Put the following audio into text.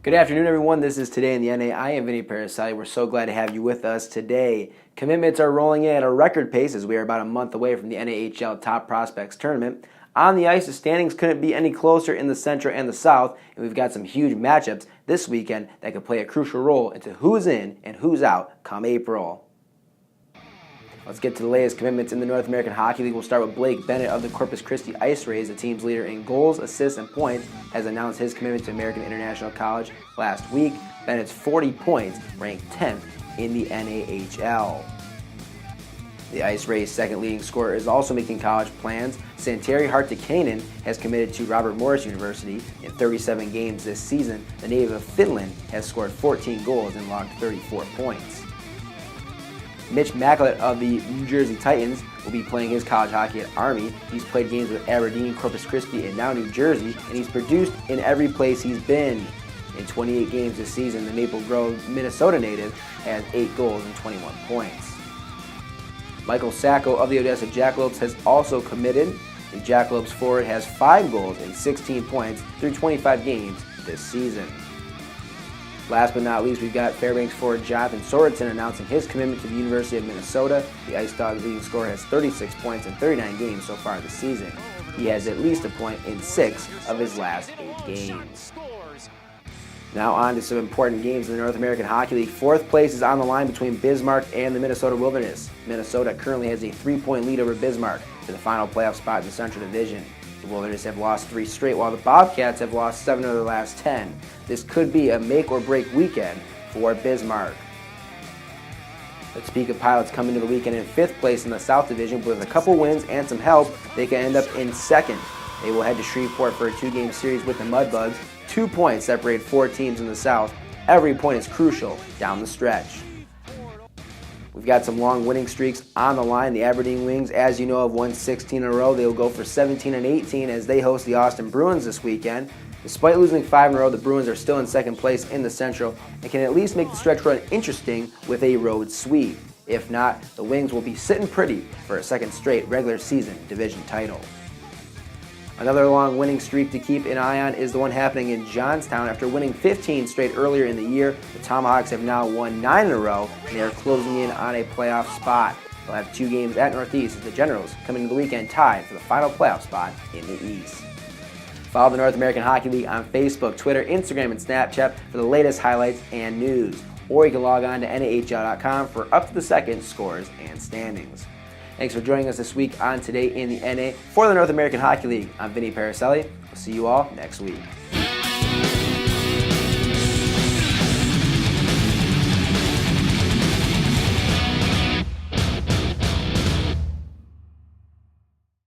Good afternoon, everyone. This is Today in the NA. I am Vinny Paracelli. We're so glad to have you with us today. Commitments are rolling in at a record pace as we are about a month away from the NAHL Top Prospects Tournament. On the ice, the standings couldn't be any closer in the Central and the South, and we've got some huge matchups this weekend that could play a crucial role into who's in and who's out come April. Let's get to the latest commitments in the North American Hockey League. We'll start with Blake Bennett of the Corpus Christi Ice Rays, the team's leader in goals, assists, and points, has announced his commitment to American International College last week. Bennett's 40 points ranked 10th in the NAHL. The Ice Rays' second leading scorer is also making college plans. Santeri Hartikainen has committed to Robert Morris University in 37 games this season. The native of Finland has scored 14 goals and logged 34 points. Mitch Macklett of the New Jersey Titans will be playing his college hockey at Army. He's played games with Aberdeen, Corpus Christi, and now New Jersey, and he's produced in every place he's been. In 28 games this season, the Maple Grove, Minnesota native has 8 goals and 21 points. Michael Sacco of the Odessa Jackalopes has also committed. The Jackalopes forward has 5 goals and 16 points through 25 games this season. Last but not least, we've got Fairbanks forward Jonathan Sorensen announcing his commitment to the University of Minnesota. The Ice Dogs' leading scorer has 36 points in 39 games so far this season. He has at least a point in 6 of his last 8 games. Now on to some important games in the North American Hockey League. Fourth place is on the line between Bismarck and the Minnesota Wilderness. Minnesota currently has a 3-point lead over Bismarck for the final playoff spot in the Central Division. The Wilderness have lost 3 straight, while the Bobcats have lost 7 of their last 10. This could be a make-or-break weekend for Bismarck. The Topeka Pilots come into the weekend in 5th place in the South Division, but with a couple wins and some help, they can end up in 2nd. They will head to Shreveport for a 2-game series with the Mudbugs. 2 points separate 4 teams in the South. Every point is crucial down the stretch. We've got some long winning streaks on the line. The Aberdeen Wings, as you know, have won 16 in a row. They will go for 17 and 18 as they host the Austin Bruins this weekend. Despite losing 5 in a row, the Bruins are still in 2nd place in the Central and can at least make the stretch run interesting with a road sweep. If not, the Wings will be sitting pretty for a 2nd straight regular season division title. Another long winning streak to keep an eye on is the one happening in Johnstown. After winning 15 straight earlier in the year, the Tomahawks have now won 9 in a row, and they are closing in on a playoff spot. They'll have 2 games at Northeast as the Generals come into the weekend tied for the final playoff spot in the East. Follow the North American Hockey League on Facebook, Twitter, Instagram, and Snapchat for the latest highlights and news. Or you can log on to NHL.com for up-to-the-second scores and standings. Thanks for joining us this week on Today in the NA. For the North American Hockey League, I'm Vinny Paracelli. We'll see you all next week.